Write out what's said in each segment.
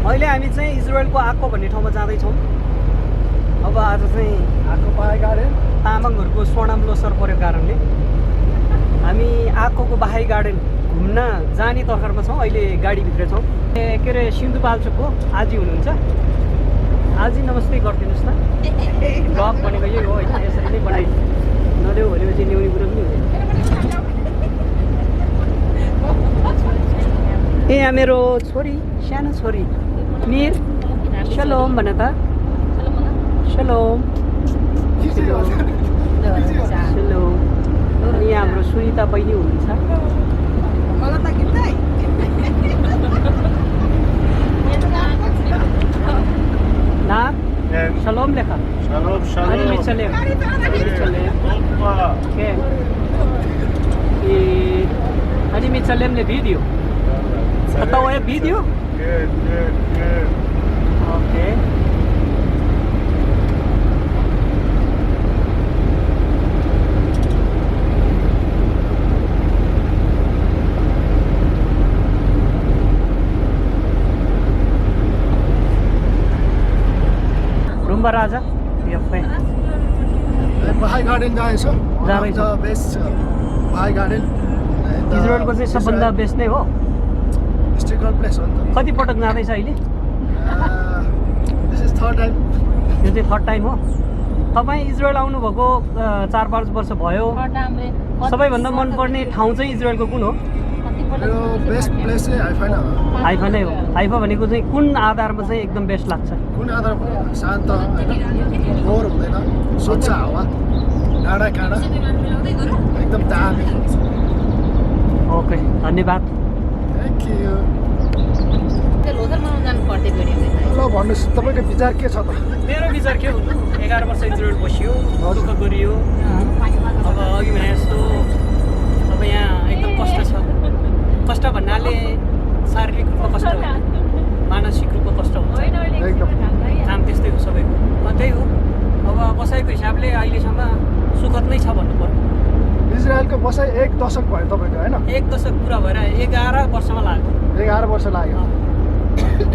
अहिले हामी चाहिँ इजरायलको आक्को भन्ने ठाउँमा जाँदैछौँ। अब आज चाहिँ आक्को बाहाई गार्डन तामाङहरूको स्वर्णम लोसर परेको कारणले हामी आक्कोको बाहाई गार्डन घुम्न जाने तर्खरमा छौँ। अहिले गाडीभित्र छौँ। के अरे सिन्धुपाल्चोकको आजी हुनुहुन्छ। आजी नमस्ते गरिदिनुहोस् न। गफ भनेको यही हो होइन, यसरी नै बनाइ नदेऊ भनेपछि ल्याउने कुरो पनि हुँदैन। ए यहाँ मेरो छोरी, सानो छोरी मिर, सलोम भन त। Salom Salom. अनि यहाँ हाम्रो सुनिता बहिनी हुनुहुन्छ। नाम सलोम लेखा। अनि मिचलेम अनि मिचलेमले भिडियो बताओ है भिडियो। ओके रुम्बा राजा बाहाई गार्डन जाँदैछ। बेस्ट बाहाई गार्डन इजरायलको चाहिँ सबभन्दा बेस्ट नै हो। हिस्टोरिकल प्लेस हो नि त। कति पटक जाँदैछ अहिले? This is third time. यो चाहिँ थर्ड टाइम हो। तपाईँ इजरायल आउनुभएको 4-5 वर्ष भयो। सबैभन्दा मनपर्ने ठाउँ चाहिँ इजरायलको कुन हो? बेस्ट प्लेस चाहिँ हाइफा नै हो। हाइफा नै हो। हाइफा भनेको चाहिँ कुन आधारमा चाहिँ एकदम बेस्ट लाग्छ? कुन आधारमा? शान्त होइन, फोहोर हुँदैन, स्वच्छ हावा, डाँडा काँडा एकदम दामी। ओके धन्यवाद। Thank you. ल भन्नुहोस् तपाईँको विचार के छ त? मेरो विचार के हुनु, 11 वर्ष इजरायल बसियो, दुःख गरियो। अब अघि भने जस्तो अब यहाँ एकदम कष्ट छ। कष्ट भन्नाले शारीरिक रूपमा कष्ट होइन, मानसिक रूपमा कष्ट हुन्छ। एकदम काम त्यस्तै हो सबैको। त्यही हो। अब बसाइको हिसाबले अहिलेसम्म सुखद नै छ भन्नु पर्यो। इजरायलको बसाइ 1 दशक भयो तपाईँको होइन? 1 दशक पुरा भएर 11 वर्षमा लाग्यो। 11 वर्ष लाग्यो।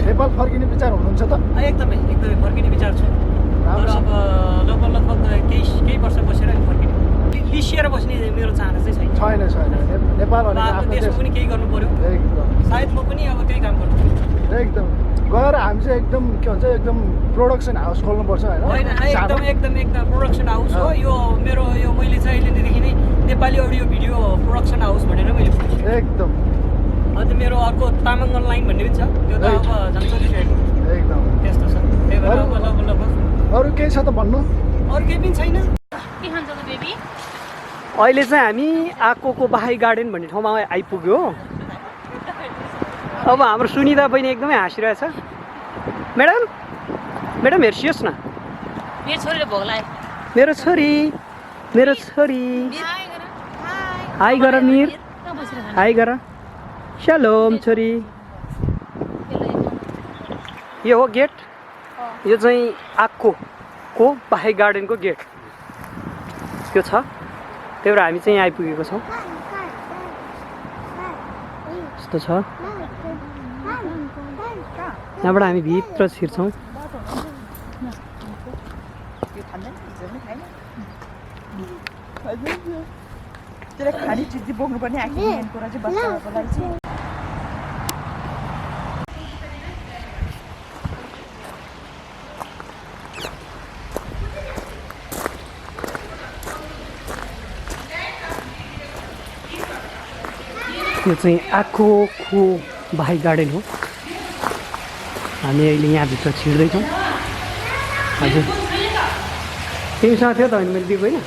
नेपाल फर्किने विचार हुनुहुन्छ त? एकदमै फर्किने विचार छु। तर अब लगभग केही वर्ष बसेर फर्किने, लिसिएर बस्ने मेरो चाहना चाहिँ छैन। छैन। नेपाल आफ्नो देशमा पनि केही गर्नु पर्यो। एकदम सायद म पनि अब त्यही काम गर्छु। एकदम गएर हामी चाहिँ एकदम के भन्छ एकदम प्रोडक्सन हाउस खोल्नुपर्छ होइन? एकदम प्रोडक्सन हाउस हो यो मेरो। यो मैले चाहिँ अहिलेदेखि नै Nepali audio video production house भनेर मैले एकदम। अन्त मेरो अर्को तामाङ अनलाइन भन्ने पनि छ। त्यो त अब झन् चलिसकेको एकदम त्यस्तो छ। त्यही भएर अब लगभग अरू केही छ त भन्नु? अरू केही पनि छैन। अहिले चाहिँ हामी आक्कोको बाहाई गार्डन भन्ने ठाउँमा आइपुग्यो। अब हाम्रो सुनिता बहिनी एकदमै हाँसिरहेछ। म्याडम हेर्सियोस् न, मेरो छोरी हाई गर मिर, हाई गर। सलोम छोरी। यो हो गेट। यो चाहिँ आक्कोको बाहाई गार्डनको गेट त्यो छ। त्यही भएर हामी चाहिँ यहाँ आइपुगेको छौँ। यस्तो छ। यहाँबाट हामी भित्र छिर्छौँ। खाने चिज बोक्नु पर्ने मेन कुरा चाहिँ बच्चाहरूको लागि चाहिँ। यो चाहिँ आक्कोको बाहाई गार्डन हो। हामी अहिले यहाँभित्र छिर्दैछौँ। हजुर तिमीसँग थियो त होइन मैले दिएको होइन?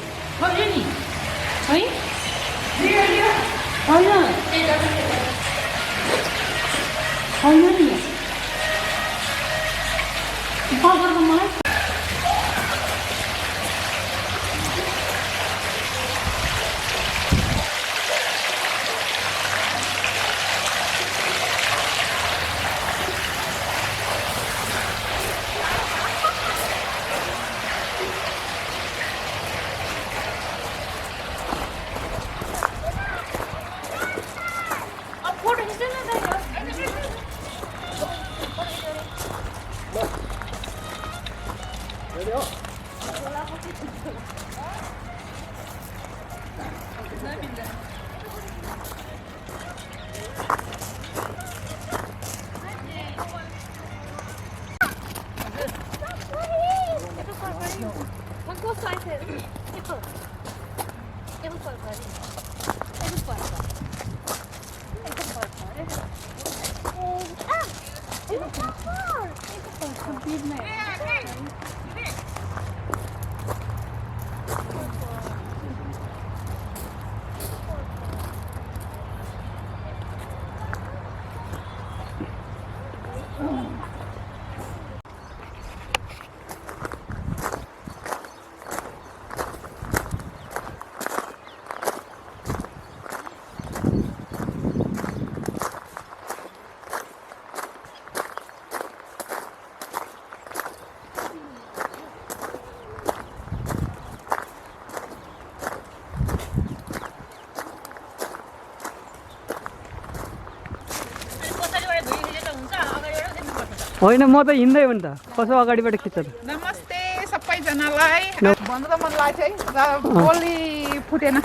होइन म त हिँड्दै हो नि त कसो अगाडिबाट खिच्छ त नमस्ते सबैजनालाई भन्न त मन लाग्छ है र बोली फुटेन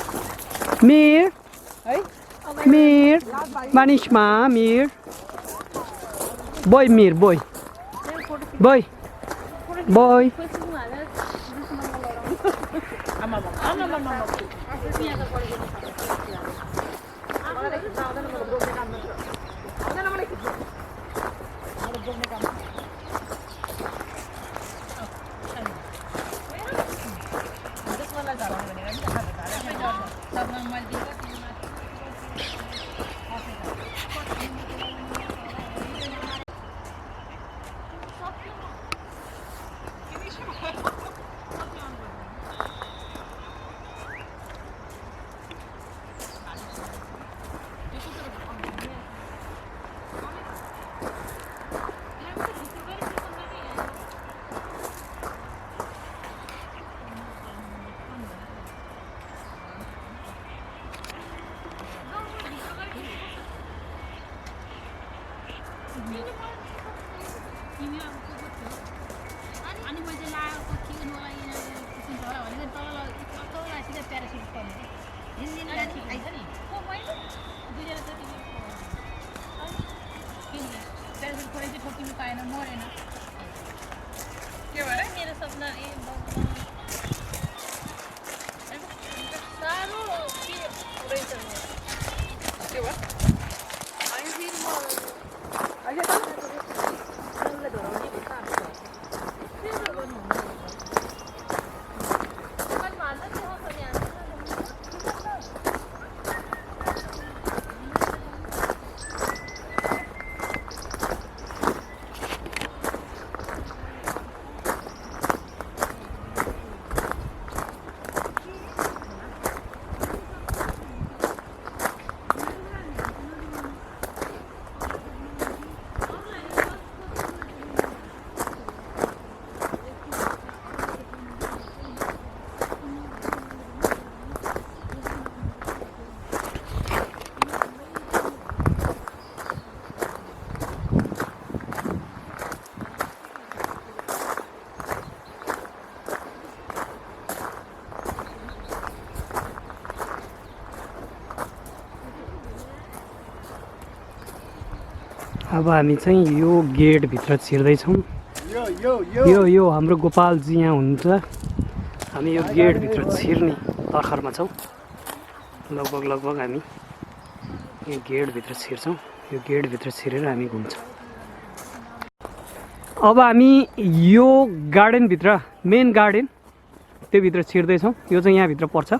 मिर है मिर मानिसमा मिर बोय मिर बोय बोय बोय अब हामी चाहिँ यो गेटभित्र छिर्दैछौँ यो हाम्रो गोपालजी यहाँ हुनुहुन्छ हामी यो गेटभित्र छिर्ने तर्खरमा छौँ लगभग हामी यो गेटभित्र छिर्छौँ यो गेटभित्र छिरेर हामी घुम्छौँ अब हामी यो गार्डनभित्र मेन गार्डन त्योभित्र छिर्दैछौँ यो चाहिँ यहाँभित्र पर्छ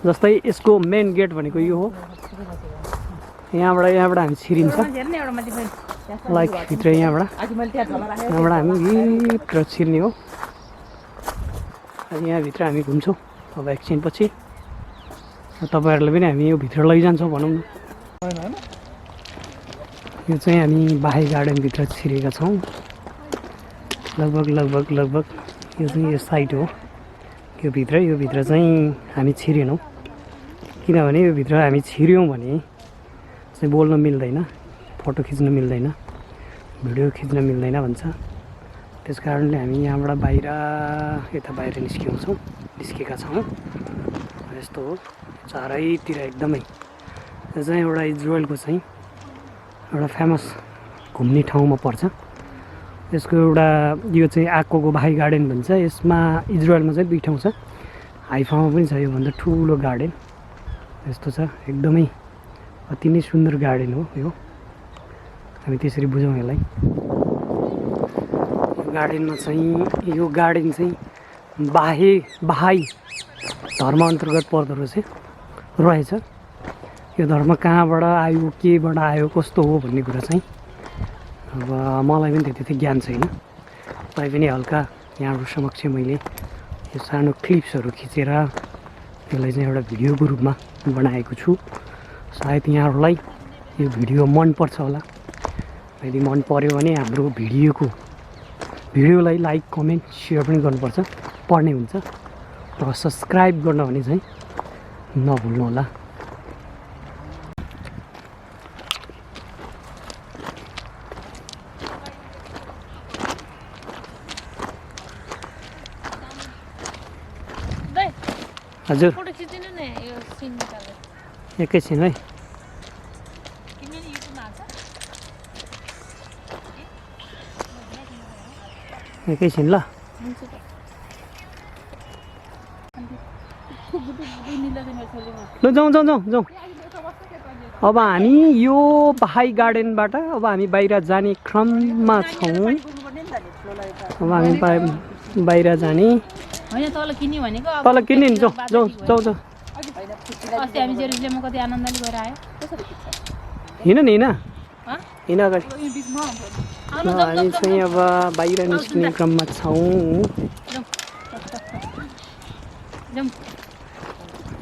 जस्तै यसको मेन गेट भनेको यो हो यहाँबाट हामी छिरिन्छ लाइक भित्र यहाँबाट हामी भित्र छिर्ने हो यहाँभित्र हामी घुम्छौँ अब एकछिनपछि तपाईँहरूलाई पनि हामी यो भित्र लैजान्छौँ भनौँ न यो चाहिँ हामी बाहाई गार्डनभित्र छिरेका छौँ लगभग यो चाहिँ यो साइड हो यो भित्र चाहिँ हामी छिरेनौँ किनभने यो भित्र हामी छिर्यौँ भने चाहिँ बोल्न मिल्दैन फोटो खिच्न मिल्दैन भिडियो खिच्न मिल्दैन भन्छ त्यस कारणले हामी यहाँबाट यता बाहिर निस्केका छौँ। यस्तो हो चारैतिर एकदमै। यो चाहिँ एउटा इजरायलको चाहिँ एउटा फेमस घुम्ने ठाउँमा पर्छ। यसको एउटा यो चाहिँ आक्कोको बाहाई गार्डन भन्छ। यसमा इजरायलमा चाहिँ 2 ठाउँ छ, हाइफामा पनि छ। योभन्दा ठुलो गार्डन यस्तो छ, एकदमै अति नै सुन्दर गार्डन हो यो। हामी त्यसरी बुझौँ यसलाई। यो गार्डन चाहिँ बाहाई धर्म अन्तर्गत पर्दो रहेछ। यो धर्म कहाँबाट आयो, केबाट आयो, कस्तो हो भन्ने कुरा चाहिँ अब मलाई पनि त्यति ज्ञान छैन। तैपनि हल्का यहाँहरू समक्ष मैले यो सानो क्लिप्सहरू खिचेर यसलाई चाहिँ एउटा भिडियोको रूपमा बनाएको छु। सायद यहाँहरूलाई यो भिडियो मनपर्छ होला। यदि मन पर्यो भने हाम्रो भिडियोलाई लाइक, कमेन्ट, सेयर पनि गर्नुपर्छ, पढ्ने हुन्छ। र सब्सक्राइब गर्न भने चाहिँ नभुल्नु होला। हजुर एकैछिन है। एकैछिन ल। ल जाउँ। अब हामी यो बाहाई गार्डनबाट अब हामी बाहिर जाने क्रममा छौँ। अब हामी बाहिर जाने तल किन्ने नि। जाउँ। हिँड अगाडि। हामी चाहिँ अब बाहिर निस्किने क्रममा छौँ।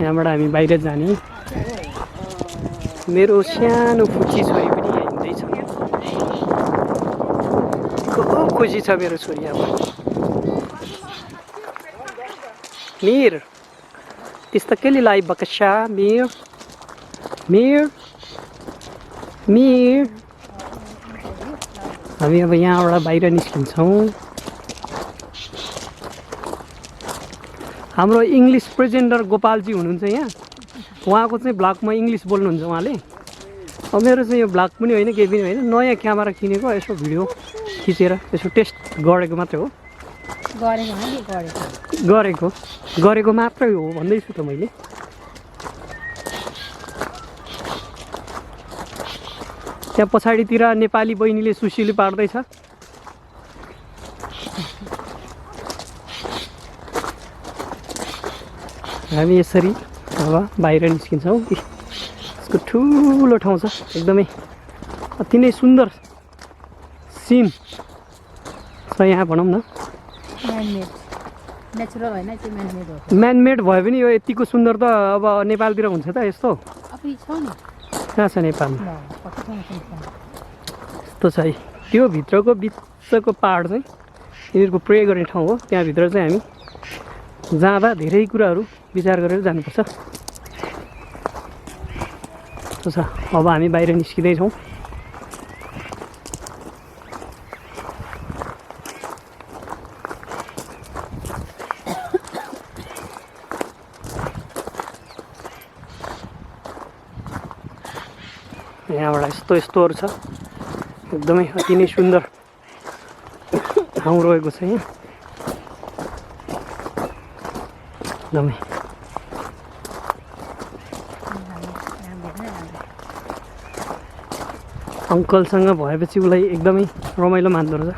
यहाँबाट हामी बाहिर जाने। मेरो सानो फुच्ची छोरी पनि हिँड्दैछ। खुब खुसी छ मेरो छोरी। अब मिर त्यस्तो केले लाई बकसा मिर हामी अब यहाँबाट बाहिर निस्किन्छौँ। हाम्रो इङ्ग्लिस प्रेजेन्टर गोपालजी हुनुहुन्छ यहाँ। उहाँको चाहिँ ब्लगमा इङ्ग्लिस बोल्नुहुन्छ उहाँले। अब मेरो चाहिँ यो ब्लग पनि होइन, केही पनि होइन, नयाँ क्यामेरा किनेको, यसो भिडियो खिचेर यसो टेस्ट गरेको मात्रै हो। गरेको मात्रै हो भन्दैछु त मैले। त्यहाँ पछाडितिर नेपाली बहिनीले सुसिली पार्दैछ। हामी यसरी अब बाहिर निस्किन्छौँ। यसको ठुलो ठाउँ छ, एकदमै अति नै सुन्दर सिन छ यहाँ भनौँ न। म्यानमेड भए पनि यो यतिको सुन्दर त अब नेपालतिर हुन्छ त यस्तो? कहाँ छ नेपालमा यस्तो छ है। त्यो भित्रको बिचको पहाड चाहिँ यिनीहरूको प्रे गर्ने ठाउँ हो। त्यहाँभित्र चाहिँ हामी जाँदा धेरै कुराहरू विचार गरेर जानुपर्छ। त्यस्तो छ। अब हामी बाहिर निस्किँदैछौँ। यहाँबाट यस्तोहरू छ, एकदमै अति नै सुन्दर ठाउँ रहेको छ यहाँ। एकदमै अङ्कलसँग भएपछि उसलाई एकदमै रमाइलो मान्दो रहेछ।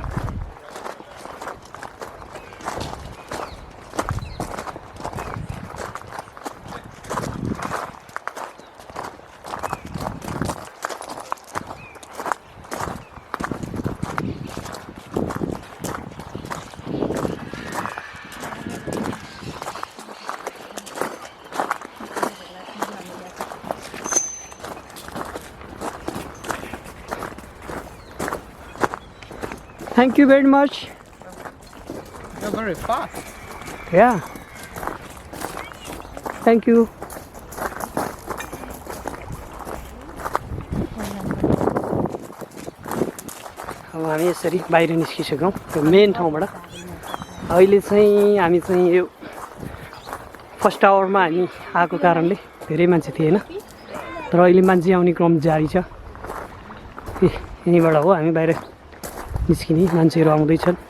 Thank you very much. You're very fast. Yeah. Thank you. अब अब हामी यसरी बाहिर निस्किसक्यौँ त्यो मेन ठाउँबाट। अहिले चाहिँ हामी चाहिँ यो फर्स्ट आवरमा हामी आएको कारणले धेरै मान्छे थिएन, तर अहिले मान्छे आउने क्रम जारी छ। यहीँबाट हो हामी बाहिर निस्किने, मान्छेहरू आउँदैछन्।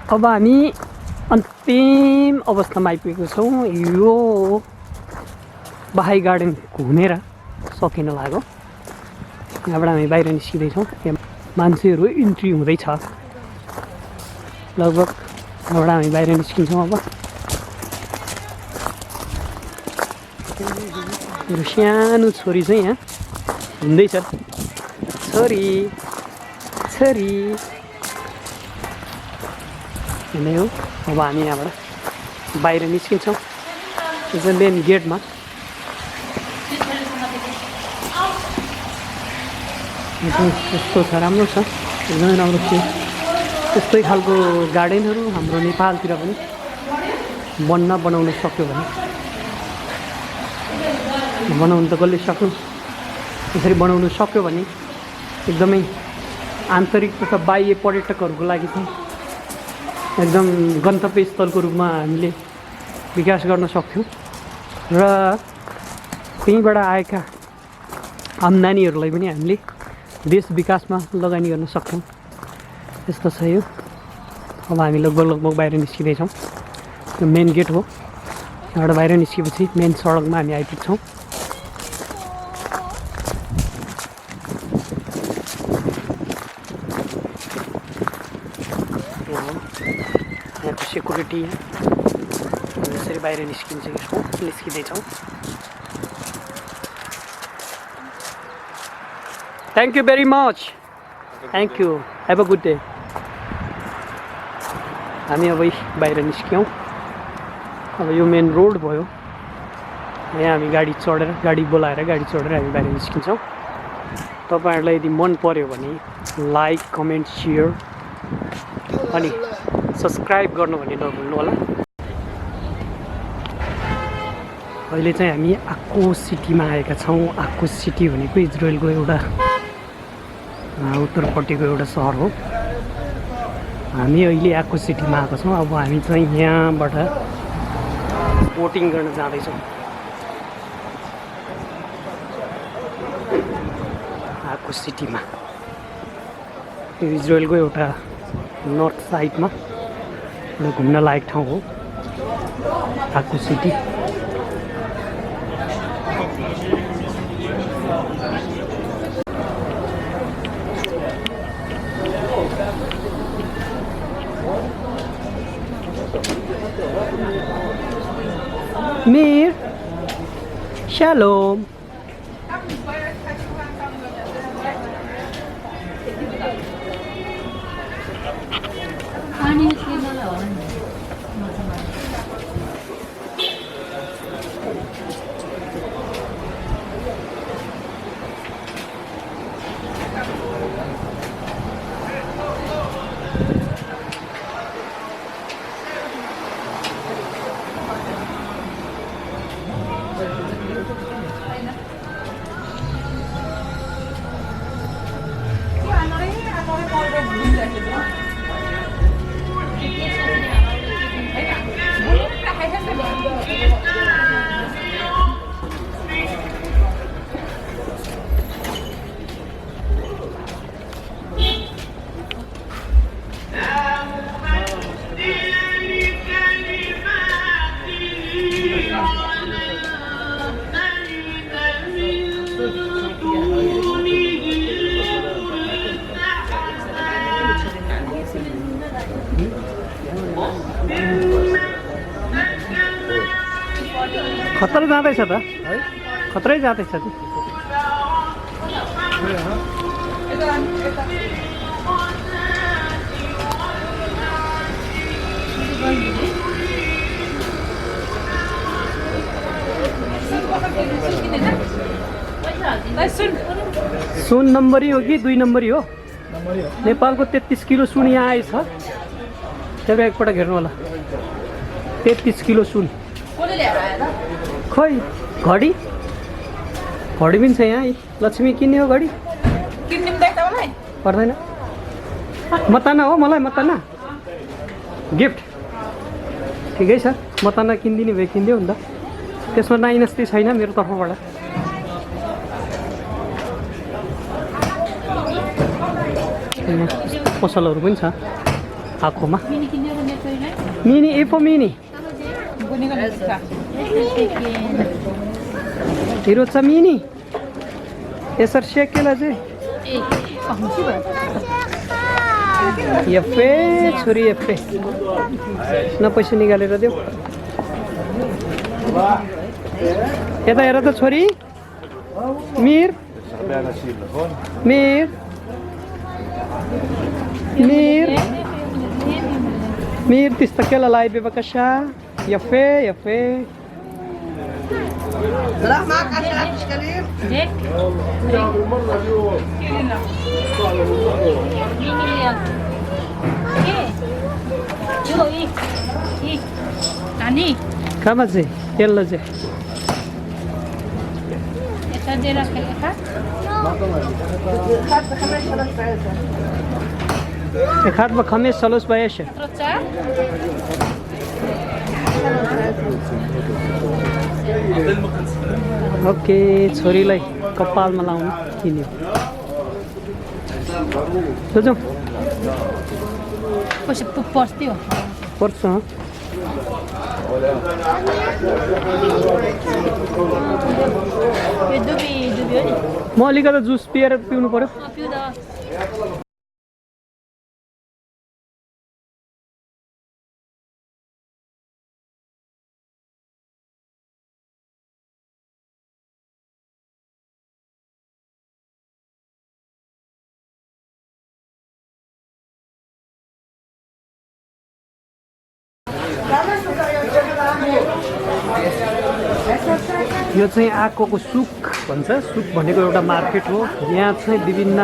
अब हामी अन्तिम अवस्थामा आइपुगेको छौँ। यो बाहाई गार्डन घुमेर सकिन लाग्यो। यहाँबाट हामी बाहिर निस्किँदैछौँ। यहाँ मान्छेहरू इन्ट्री हुँदैछ लगभग। यहाँबाट हामी बाहिर निस्किन्छौँ। अब मेरो सानो छोरी चाहिँ यहाँ हिँड्दैछ। छोरी छोरी हिँड्दै हो। अब हामी यहाँबाट बाहिर निस्किन्छौँ। यो चाहिँ मेन गेटमा। यस्तो छ, राम्रो छ, एकदमै राम्रो थियो। त्यस्तै खालको गार्डनहरू हाम्रो नेपालतिर पनि बनाउन सक्यो भने, बनाउनु त कसले सक्नु, यसरी बनाउनु सक्यो भने एकदमै आन्तरिक तथा बाह्य पर्यटकहरूको लागि चाहिँ एकदम गन्तव्य स्थलको रूपमा हामीले विकास गर्न सक्थ्यौँ र त्यहीँबाट आएका आम्दानीहरूलाई पनि हामीले देश विकासमा लगानी गर्न सक्छौँ। यस्तो छ यो। अब हामी लगभग बाहिर निस्किँदैछौँ। यो मेन गेट हो। यहाँबाट बाहिर निस्केपछि मेन सडकमा हामी आइपुग्छौँ। यहाँको सेक्युरिटी यसरी बाहिर निस्किँदैछौँ। Thank you very much. Thank you. Have a good day. हामी अब बाहिर निस्क्यौँ। अब यो मेन रोड भयो। यहाँ हामी गाडी बोलाएर गाडी चढेर हामी बाहिर निस्किन्छौँ। तपाईँहरूलाई यदि मन पर्यो भने लाइक, कमेन्ट, सेयर अनि सब्सक्राइब गर्नु भने नभुल्नु होला। अहिले चाहिँ हामी आक्को सिटीमा आएका छौँ। आक्को सिटी भनेको इजरायलको एउटा उत्तरपट्टिको एउटा सहर हो। हामी अहिले आक्को सिटीमा आएको छौँ। अब हामी चाहिँ यहाँबाट बोटिङ गर्न जाँदैछौँ। आक्को सिटीमा यो इजरायलको एउटा नर्थ साइडमा एउटा घुम्न लायक ठाउँ हो आक्को सिटी। Mir, shalom. खतरा जाँदैछ त है खतरै जाँदैछ त्यो सुन नम्बरी हो कि 2 नम्बरी हो नम्बरी हो नेपालको 33 किलो सुन यहाँ आएछ त्यहाँ एकपटक हेर्नु होला 33 किलो सुन खै घडी घडी पनि छ यहाँ लक्ष्मी किन्ने हो घडी पर्दैन मताना हो मलाई मताना गिफ्ट ठिकै छ मताना किनिदिने भए किनिदियो नि त त्यसमा नाइनस्ती छैन मेरो तर्फबाट पसलहरू पनि छ आँखोमा मिनी एफो मिनी हिरो छ मिनी यसरी सेकेला चाहिँ एफे छोरी एफे न पैसा निकालेर देऊ यता हेर त छोरी मिर मिर मिर मिर تستقل لاي ببكشة يفي يفي راح معك 10,000 اشكالين هيك كم زي يلا زي خد بخمس سالوس باشه ओके छोरीलाई कपालमा लाउनु किन्यो सोचौँ पर्स्थ्यो पर्छ म अलिकति जुस पिएर पिउनु पर्यो यो चाहिँ आकोको सुक भन्छ सुक भनेको एउटा मार्केट हो यहाँ चाहिँ विभिन्न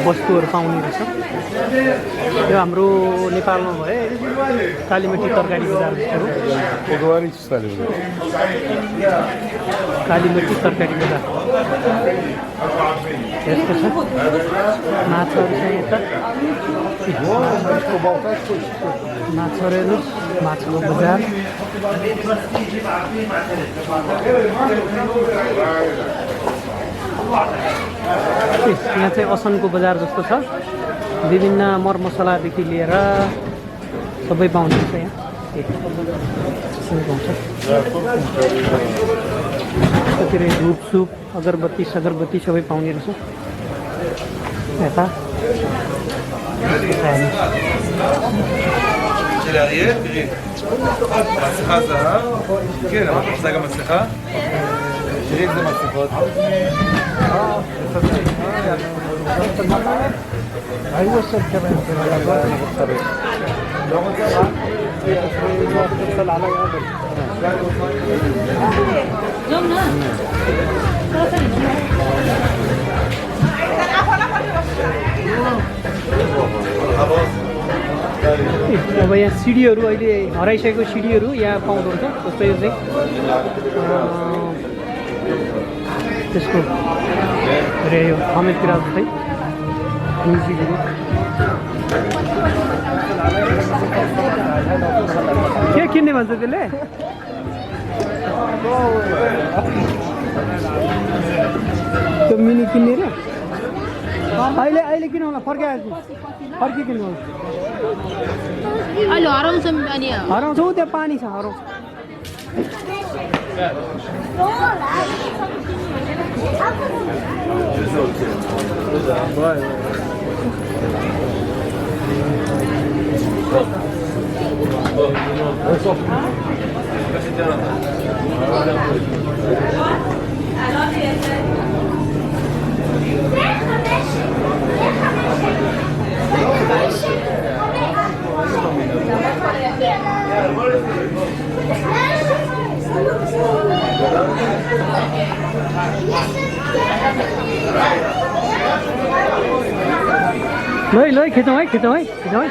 वस्तुहरू पाउने रहेछ यो हाम्रो नेपालमा भए कालीमती तरकारी बजार कालीमती तरकारी बजार यस्तो छ माछाहरू चाहिँ यता माछाहरू हेर्नुहोस् माछाको बजार यहाँ चाहिँ असनको बजार जस्तो छ विभिन्न मरमसलादेखि लिएर सबै पाउनुहुन्छ यहाँ कतिले धुपसुप अगरबत्ती सगरबत्ती सबै पाउने रहेछ यता מסכה זהב, כן, אמרת שזה גם מסכה? תראי איזה מסכות. היו עושים כמה לא רוצה מה? अब यहाँ सिडीहरू अहिले हराइसकेको सिडीहरू यहाँ पाउँदो रहेछ जस्तै यो चाहिँ त्यसको अरे यो थमेतिर जस्तै म्युजिकहरू के किन्ने भन्छ त्यसले त्यो मिनी किन्ने र अहिले अहिले किन होला फर्काएछु फर्किकिनु होला अहिले हराउँछ अनि हराउँछौ त्यहाँ पानी छ हराउँछ लै खिचौँ है खिचौँ है खिचौँ है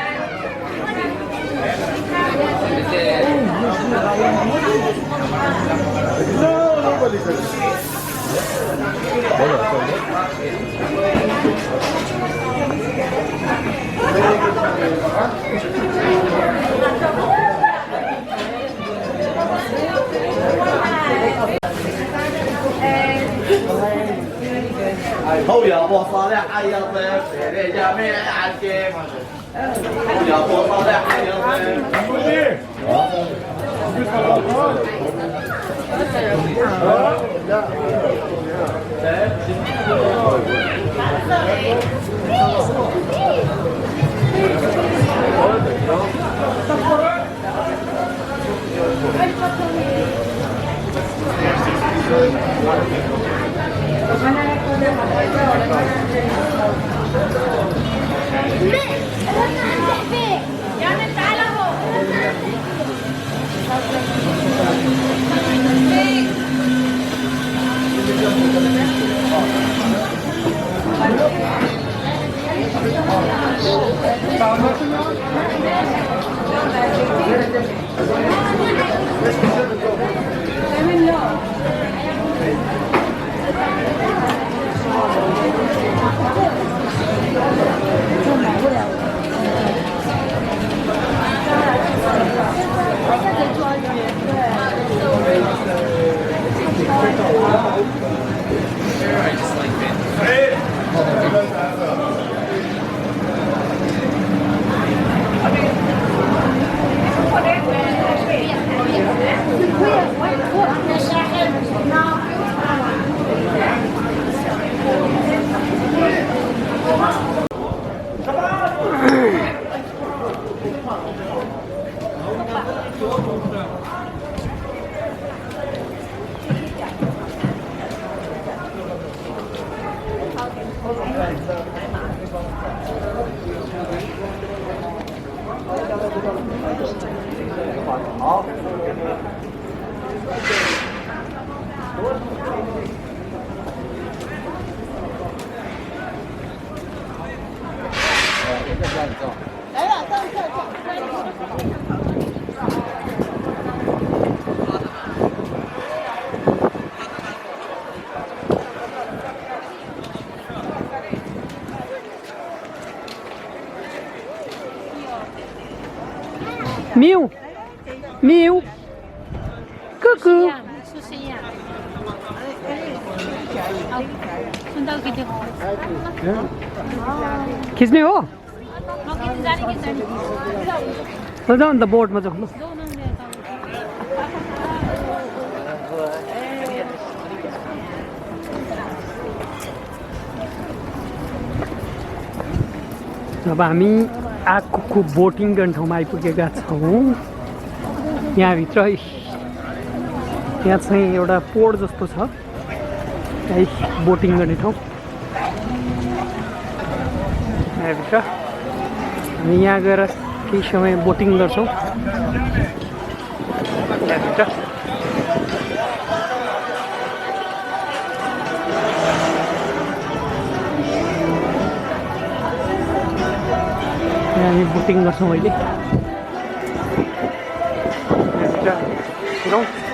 后摇波烧的还要分，别的家没安全。后摇波烧的还要分。Miu Miu Coucou खिच्ने हो जाऊ नि त बोटमा जाऊ अब हामी आक्को बोटिङ गर्ने ठाउँमा आइपुगेका छौँ। यहाँभित्र यहाँ चाहिँ एउटा पोड जस्तो छ, है बोटिङ गर्ने ठाउँ। यहाँभित्र हामी यहाँ गएर केही समय बोटिङ गर्छौँ। यहाँभित्र हामी बोटिङ गर्छौँ अहिले। यहाँभित्र